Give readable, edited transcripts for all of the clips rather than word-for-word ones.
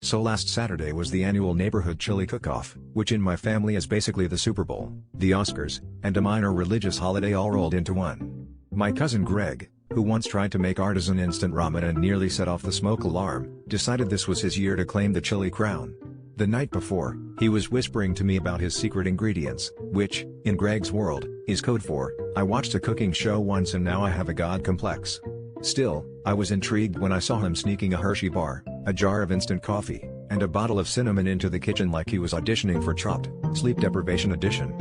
So last Saturday was the annual neighborhood chili cook-off, which in my family is basically the Super Bowl, the Oscars, and a minor religious holiday all rolled into one. My cousin Greg, who once tried to make artisan instant ramen and nearly set off the smoke alarm, decided this was his year to claim the chili crown. The night before, he was whispering to me about his secret ingredients, which, in Greg's world, is code for, I watched a cooking show once and now I have a god complex. Still, I was intrigued when I saw him sneaking a Hershey bar, a jar of instant coffee, and a bottle of cinnamon into the kitchen like he was auditioning for Chopped, Sleep Deprivation Edition.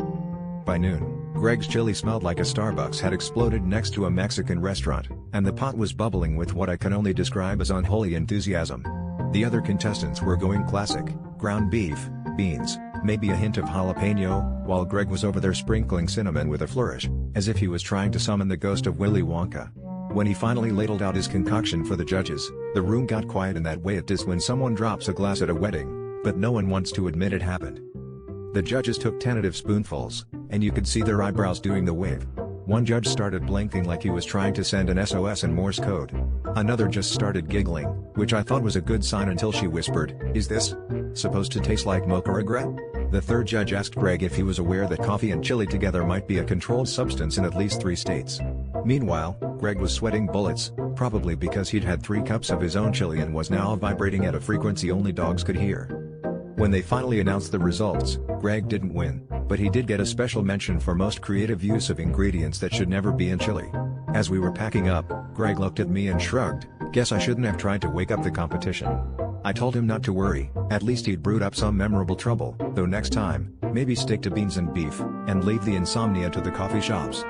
By noon, Greg's chili smelled like a Starbucks had exploded next to a Mexican restaurant, and the pot was bubbling with what I can only describe as unholy enthusiasm. The other contestants were going classic, ground beef, beans, maybe a hint of jalapeno, while Greg was over there sprinkling cinnamon with a flourish, as if he was trying to summon the ghost of Willy Wonka. When he finally ladled out his concoction for the judges, the room got quiet in that way it does when someone drops a glass at a wedding, but no one wants to admit it happened. The judges took tentative spoonfuls, and you could see their eyebrows doing the wave. One judge started blinking like he was trying to send an SOS in Morse code. Another just started giggling, which I thought was a good sign until she whispered, "Is this supposed to taste like mocha regret?" The third judge asked Greg if he was aware that coffee and chili together might be a controlled substance in at least 3 states. Meanwhile, Greg was sweating bullets, probably because he'd had 3 cups of his own chili and was now vibrating at a frequency only dogs could hear. When they finally announced the results, Greg didn't win, but he did get a special mention for most creative use of ingredients that should never be in chili. As we were packing up, Greg looked at me and shrugged, "Guess I shouldn't have tried to wake up the competition." I told him not to worry, at least he'd brewed up some memorable trouble, though next time, maybe stick to beans and beef, and leave the insomnia to the coffee shops.